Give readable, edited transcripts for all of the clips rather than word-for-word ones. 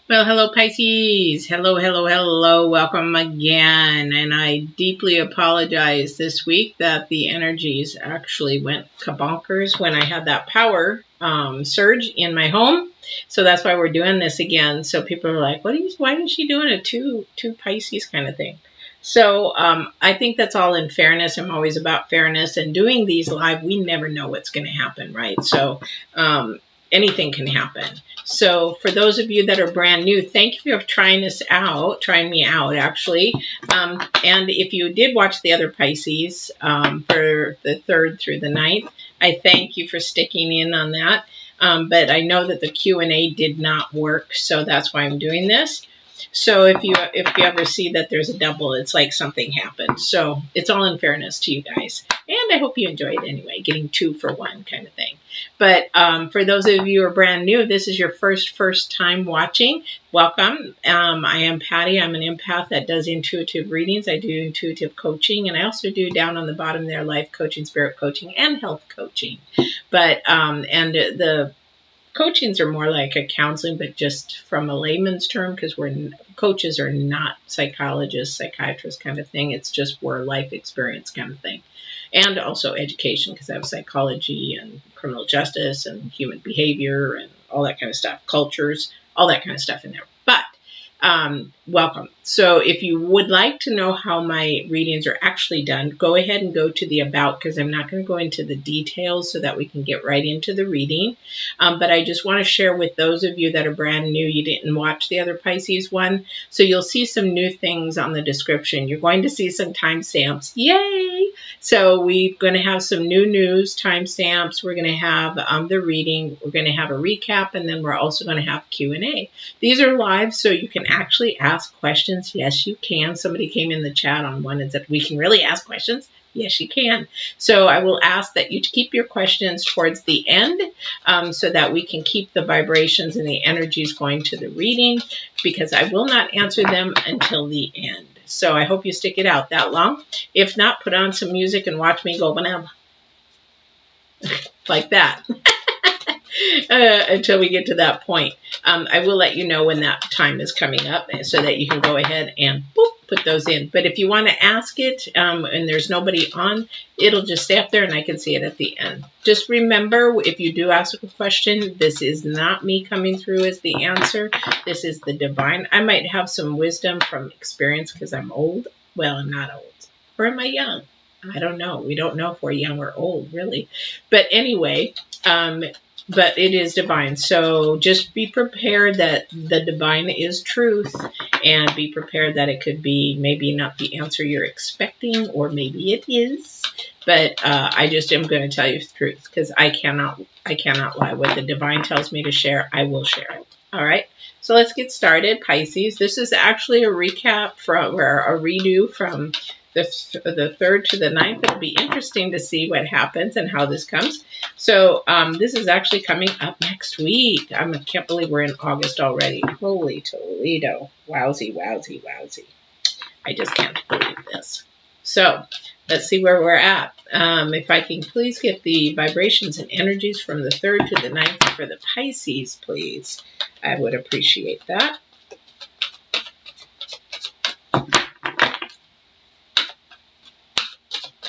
Well, hello, Pisces. Hello, hello, hello. Welcome again. And I deeply apologize this week that the energies actually went kabonkers when I had that power surge in my home. So that's why we're doing this again. So people are like, why is she doing a two Pisces kind of thing? So I think that's all in fairness. I'm always about fairness. And doing these live, we never know what's going to happen, right? So anything can happen. So for those of you that are brand new, thank you for trying me out actually. And if you did watch the other Pisces for the 3rd through the 9th, I thank you for sticking in on that. But I know that the Q&A did not work, so that's why I'm doing this. So if you ever see that there's a double, it's like something happened. So it's all in fairness to you guys. And I hope you enjoyed anyway, getting 2 for 1 kind of thing. But for those of you who are brand new, this is your first time watching. Welcome. I am Patty. I'm an empath that does intuitive readings. I do intuitive coaching, and I also do down on the bottom there life coaching, spirit coaching, and health coaching. But and the coachings are more like a counseling, but just from a layman's term, because coaches are not psychologists, psychiatrists kind of thing. It's just we're life experience kind of thing. And also education, because I have psychology and criminal justice and human behavior and all that kind of stuff, cultures, all that kind of stuff in there. But welcome. So if you would like to know how my readings are actually done, go ahead and go to the about, because I'm not going to go into the details so that we can get right into the reading. But I just want to share with those of you that are brand new, you didn't watch the other Pisces one. So you'll see some new things on the description. You're going to see some timestamps. Yay! So we're going to have some new news, timestamps. We're going to have the reading. We're going to have a recap, and then we're also going to have Q&A. These are live, so you can actually ask questions. Yes, you can. Somebody came in the chat on one and said, we can really ask questions. Yes, you can. So I will ask that you keep your questions towards the end so that we can keep the vibrations and the energies going to the reading, because I will not answer them until the end. So I hope you stick it out that long. If not, put on some music and watch me go banana. Like that. Until we get to that point. I will let you know when that time is coming up so that you can go ahead and boop, put those in. But if you want to ask it and there's nobody on, it'll just stay up there and I can see it at the end. Just remember, if you do ask a question, this is not me coming through as the answer. This is the divine. I might have some wisdom from experience because I'm old. Well, I'm not old. Or am I young? I don't know. We don't know if we're young or old, really. But anyway, but it is divine. So just be prepared that the divine is truth, and be prepared that it could be maybe not the answer you're expecting, or maybe it is. But I just am going to tell you the truth, because I cannot lie. What the divine tells me to share, I will share it. All right. So let's get started, Pisces. This is actually a recap or a redo from the 3rd to the 9th. It'll be interesting to see what happens and how this comes. So this is actually coming up next week. I can't believe we're in August already. Holy Toledo. Wowsy, wowsy, wowsy. I just can't believe this. So let's see where we're at. If I can please get the vibrations and energies from the 3rd to the 9th for the Pisces, please. I would appreciate that.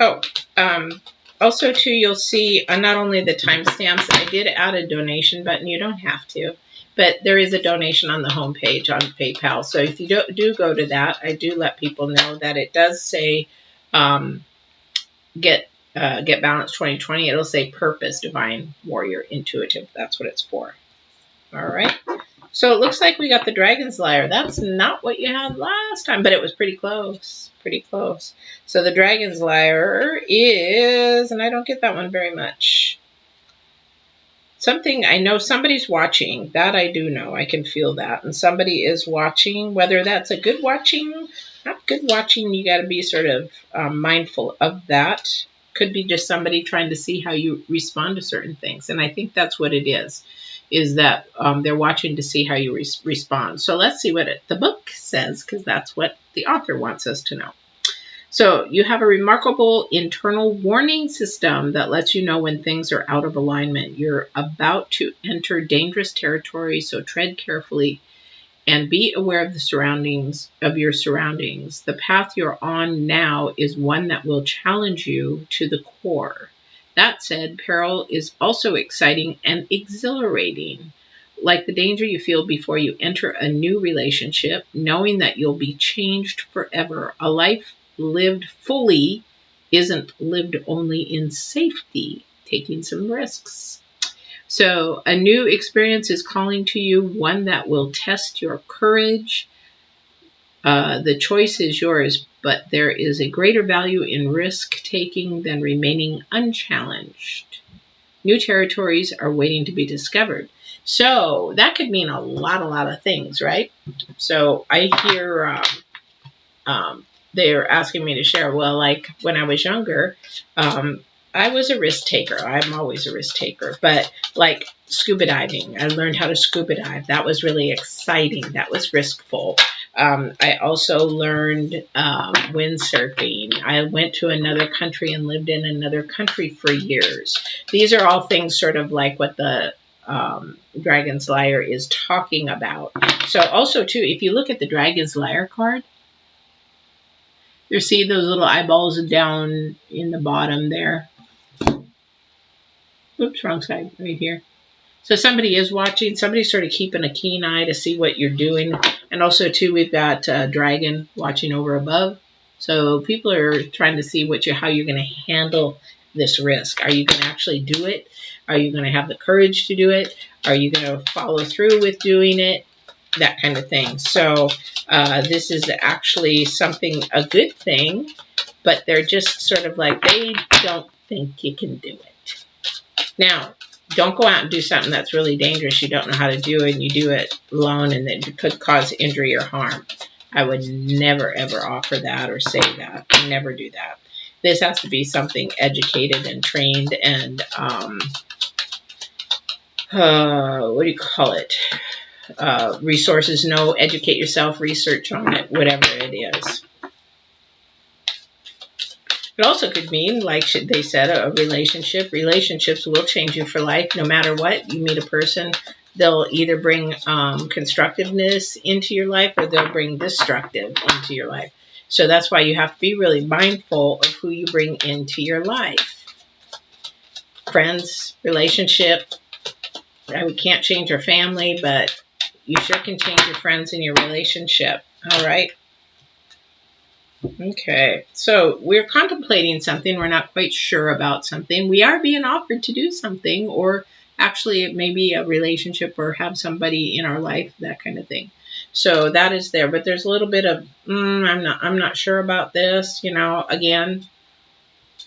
Oh, also too, you'll see not only the timestamps, I did add a donation button. You don't have to, but there is a donation on the homepage on PayPal. So if you do go to that, I do let people know that it does say Get Balanced 2020. It'll say Purpose, Divine Warrior, Intuitive. That's what it's for. All right. So it looks like we got the Dragon's Lyre. That's not what you had last time, but it was pretty close. Pretty close. So the Dragon's Lyre is, and I don't get that one very much. Something, I know somebody's watching. That I do know. I can feel that. And somebody is watching. Whether that's a good watching, not good watching, you got to be sort of mindful of that. Could be just somebody trying to see how you respond to certain things. And I think that's what it is that they're watching to see how you respond. So let's see what the book says, because that's what the author wants us to know. So you have a remarkable internal warning system that lets you know when things are out of alignment. You're about to enter dangerous territory, so tread carefully and be aware of the surroundings, of your surroundings. The path you're on now is one that will challenge you to the core. That said, peril is also exciting and exhilarating. Like the danger you feel before you enter a new relationship, knowing that you'll be changed forever. A life lived fully isn't lived only in safety, taking some risks. So a new experience is calling to you, one that will test your courage. The choice is yours, but there is a greater value in risk-taking than remaining unchallenged. New territories are waiting to be discovered. So that could mean a lot of things, right? So I hear they're asking me to share, well, like when I was younger, I was a risk taker. I'm always a risk taker. But like scuba diving, I learned how to scuba dive. That was really exciting. That was riskful. I also learned windsurfing. I went to another country and lived in another country for years. These are all things sort of like what the Dragon's Lyre is talking about. So also, too, if you look at the Dragon's Lyre card, you see those little eyeballs down in the bottom there. Oops, wrong side, right here. So somebody is watching. Somebody's sort of keeping a keen eye to see what you're doing. And also, too, we've got a dragon watching over above. So people are trying to see how you're going to handle this risk. Are you going to actually do it? Are you going to have the courage to do it? Are you going to follow through with doing it? That kind of thing. So this is actually a good thing, but they're just sort of like, they don't think you can do it. Now, don't go out and do something that's really dangerous. You don't know how to do it, and you do it alone, and it could cause injury or harm. I would never, ever offer that or say that. Never do that. This has to be something educated and trained and, what do you call it? Resources, educate yourself, research on it, whatever it is. It also could mean, like they said, a relationship. Relationships will change you for life no matter what. You meet a person, they'll either bring constructiveness into your life or they'll bring destructive into your life. So that's why you have to be really mindful of who you bring into your life. Friends, relationship. We can't change our family, but you sure can change your friends and your relationship. All right. Okay. So we're contemplating something. We're not quite sure about something. We are being offered to do something, or actually it may be a relationship or have somebody in our life, that kind of thing. So that is there. But there's a little bit of, I'm not sure about this. Again,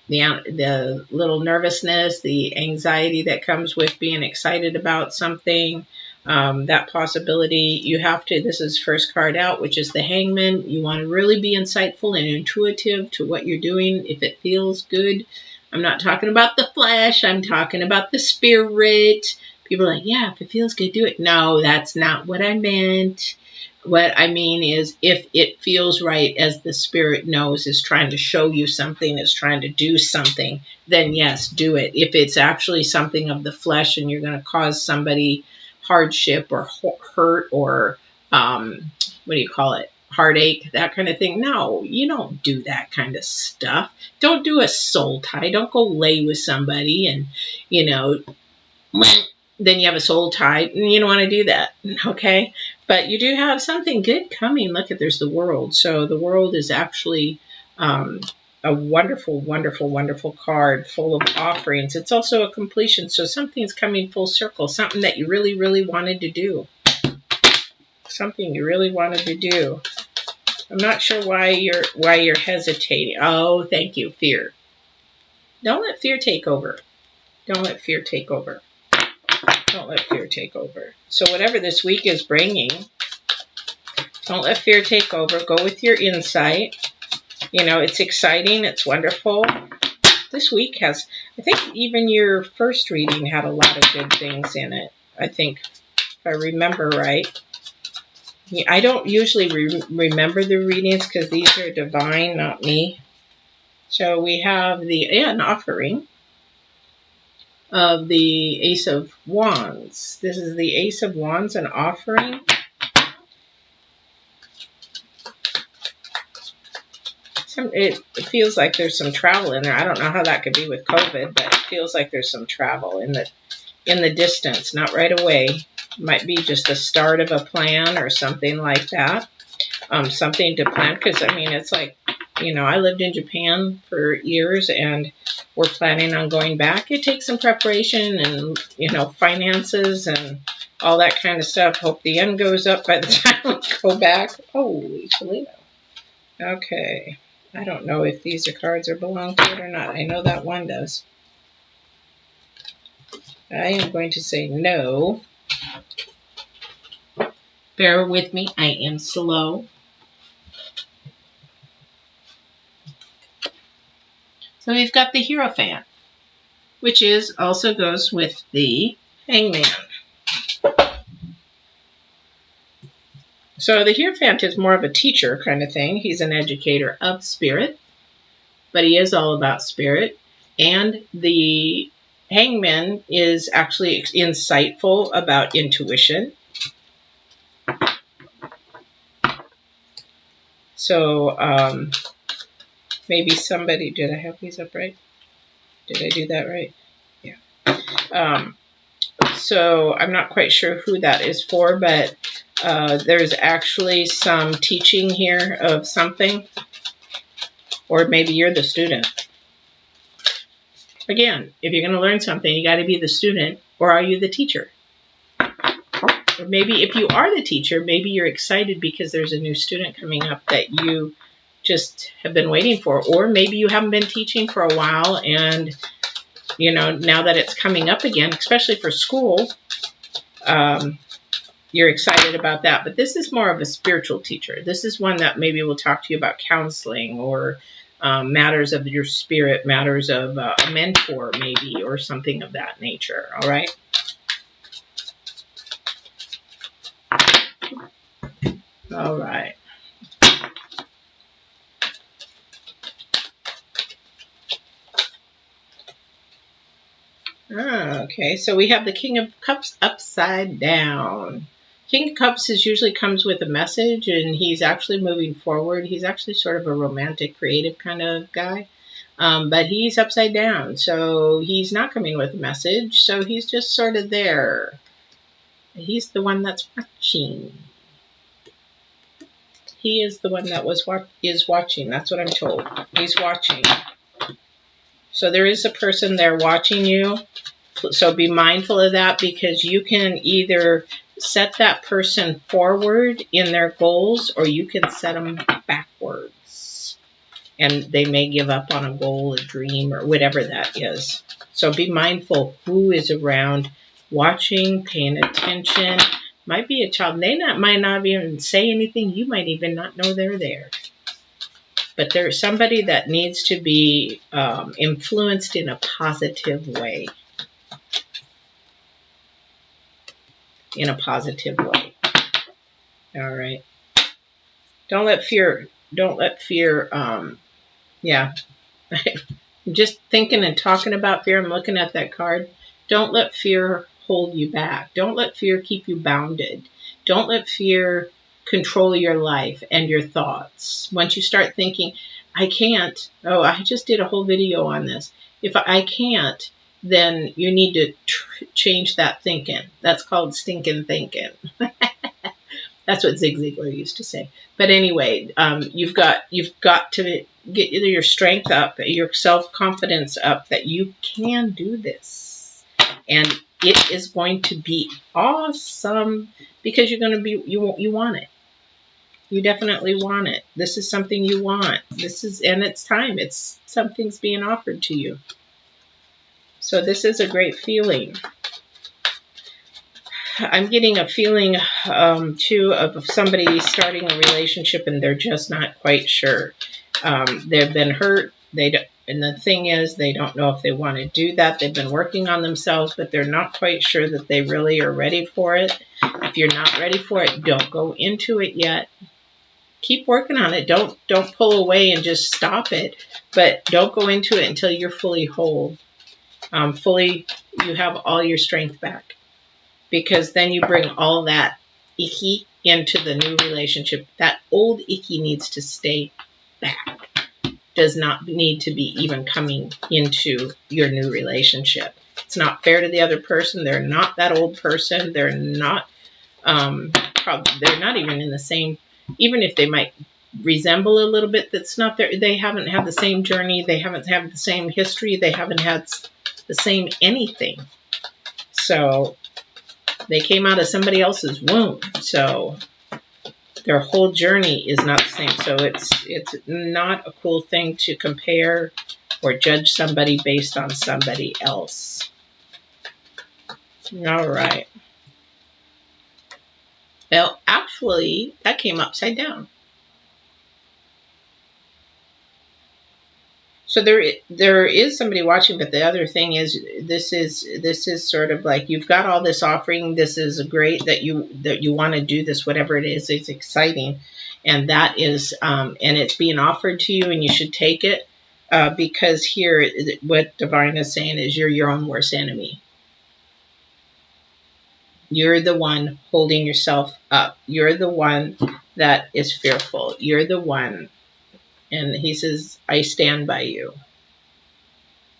the little nervousness, the anxiety that comes with being excited about something. That possibility, you have to, this is first card out, which is the Hangman. You want to really be insightful and intuitive to what you're doing if it feels good. I'm not talking about the flesh. I'm talking about the spirit. People are like, yeah, if it feels good, do it. No, that's not what I meant. What I mean is if it feels right, as the spirit knows, is trying to show you something, is trying to do something, then yes, do it. If it's actually something of the flesh and you're going to cause somebody hardship or hurt or heartache, that kind of thing. No, you don't do that kind of stuff. Don't do a soul tie. Don't go lay with somebody and, then you have a soul tie. You don't want to do that, okay? But you do have something good coming. Look, there's the world. So the world is actually a wonderful, wonderful, wonderful card full of offerings. It's also a completion. So something's coming full circle, something that you really, really wanted to do. Something you really wanted to do. I'm not sure why you're hesitating. Oh, thank you, fear. Don't let fear take over. Don't let fear take over. Don't let fear take over. So whatever this week is bringing, don't let fear take over. Go with your insight. It's exciting. It's wonderful. This week has, I think even your first reading had a lot of good things in it. I think, if I remember right. I don't usually remember the readings because these are divine, not me. So we have an offering of the Ace of Wands. This is the Ace of Wands, an offering. It feels like there's some travel in there. I don't know how that could be with COVID, but it feels like there's some travel in the distance, not right away. Might be just the start of a plan or something like that. Something to plan, because I mean, it's like, you know, I lived in Japan for years and we're planning on going back. It takes some preparation and, you know, finances and all that kind of stuff. Hope the yen goes up by the time we go back. Holy Toledo. Okay. I don't know if these cards are belong to it or not. I know that one does. I am going to say no. Bear with me. I am slow. So we've got the Hierophant, which also goes with the Hangman. So the Hierophant is more of a teacher kind of thing. He's an educator of spirit, but he is all about spirit. And the Hangman is actually insightful about intuition. So maybe somebody, did I have these up right? Did I do that right? Yeah. So I'm not quite sure who that is for, but there's actually some teaching here of something. Or maybe you're the student. Again, if you're going to learn something, you got to be the student, or are you the teacher? Or maybe if you are the teacher, maybe you're excited because there's a new student coming up that you just have been waiting for. Or maybe you haven't been teaching for a while and, you know, now that it's coming up again, especially for school, you're excited about that. But this is more of a spiritual teacher. This is one that maybe will talk to you about counseling or matters of your spirit, matters of a mentor maybe, or something of that nature. All right. All right. Okay, so we have the King of Cups upside down. King of Cups usually comes with a message, and he's actually moving forward. He's actually sort of a romantic, creative kind of guy, but he's upside down, so he's not coming with a message, so he's just sort of there. He's the one that's watching. He is the one that is watching. That's what I'm told. He's watching. So there is a person there watching you. So be mindful of that, because you can either set that person forward in their goals, or you can set them backwards. And they may give up on a goal, a dream, or whatever that is. So be mindful who is around, watching, paying attention. Might be a child. They might not even say anything. You might even not know they're there. But there's somebody that needs to be influenced in a positive way. In a positive way. All right. Don't let fear, yeah. I'm just thinking and talking about fear. I'm looking at that card. Don't let fear hold you back. Don't let fear keep you bounded. Don't let fear control your life and your thoughts. Once you start thinking, I can't. Oh, I just did a whole video on this. If I can't, then you need to change that thinking. That's called stinking thinking. That's what Zig Ziglar used to say. But anyway, you've got to get your strength up, your self-confidence up, that you can do this. And it is going to be awesome, because you're going to be, you want it. You definitely want it. This is something you want. And it's time. Something's being offered to you. So this is a great feeling. I'm getting a feeling, too, of somebody starting a relationship and they're just not quite sure. They've been hurt. And the thing is, they don't know if they want to do that. They've been working on themselves, but they're not quite sure that they really are ready for it. If you're not ready for it, don't go into it yet. Keep working on it. Don't pull away and just stop it. But don't go into it until you're fully whole. You have all your strength back. Because then you bring all that icky into the new relationship. That old icky needs to stay back. does not need to be even coming into your new relationship. It's not fair to the other person. They're not that old person. They're not, they're not even in the same, even if they might resemble a little bit, that's not their, they haven't had the same journey. They haven't had the same history. They haven't had the same anything. So they came out of somebody else's womb. So their whole journey is not the same. So it's not a cool thing to compare or judge somebody based on somebody else. All right. Well, actually, that came upside down. So there is somebody watching, but the other thing is this is sort of like you've got all this offering. This is great that you want to do this, whatever it is. It's exciting, and that is and it's being offered to you, and you should take it because here what Divine is saying is you're your own worst enemy. You're the one holding yourself up. You're the one that is fearful. You're the one. And he says, I stand by you.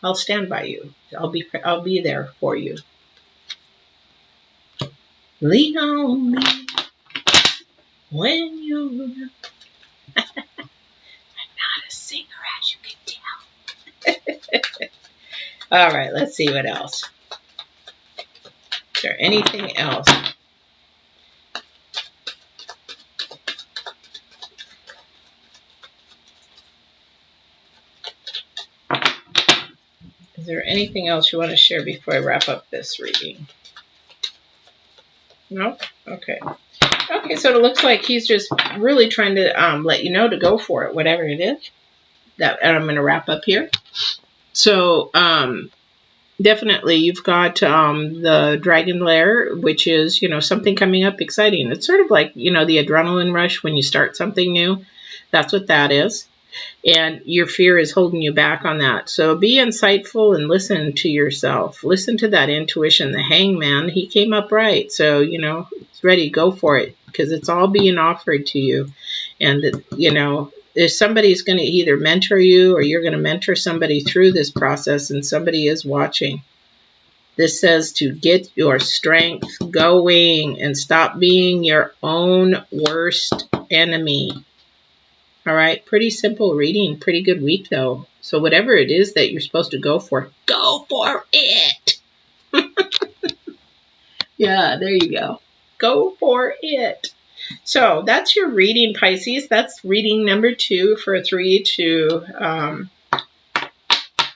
I'll stand by you. I'll be there for you. Lean on me when you're I'm not a singer, as you can tell. All right, let's see what else. Is there anything else? Is there anything else you want to share before I wrap up this reading? No? Okay. Okay, so it looks like he's just really trying to let you know to go for it, whatever it is. And I'm going to wrap up here. So, definitely you've got the Dragon Lair, which is, something coming up exciting. It's sort of like, the adrenaline rush when you start something new. That's what that is. And your fear is holding you back on that. So be insightful and listen to yourself. Listen to that intuition. The Hangman, he came up right. So, it's ready. Go for it because it's all being offered to you. And, if somebody's going to either mentor you or you're going to mentor somebody through this process and somebody is watching. This says to get your strength going and stop being your own worst enemy. All right, pretty simple reading, pretty good week though. So whatever it is that you're supposed to go for it. Yeah, there you go. Go for it. So that's your reading, Pisces. That's reading number 2 for 3 to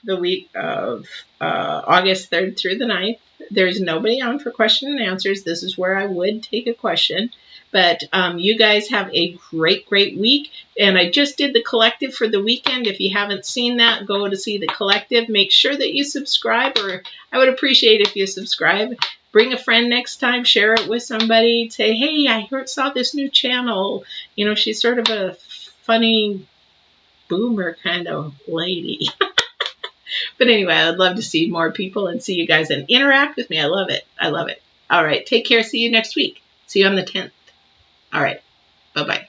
the week of August 3rd through the 9th. There's nobody on for question and answers. This is where I would take a question. But you guys have a great, great week. And I just did the collective for the weekend. If you haven't seen that, go to see the collective. Make sure that you subscribe, or I would appreciate if you subscribe. Bring a friend next time. Share it with somebody. Say, hey, I saw this new channel. She's sort of a funny boomer kind of lady. But anyway, I'd love to see more people and see you guys and interact with me. I love it. I love it. All right. Take care. See you next week. See you on the 10th. All right. Bye-bye.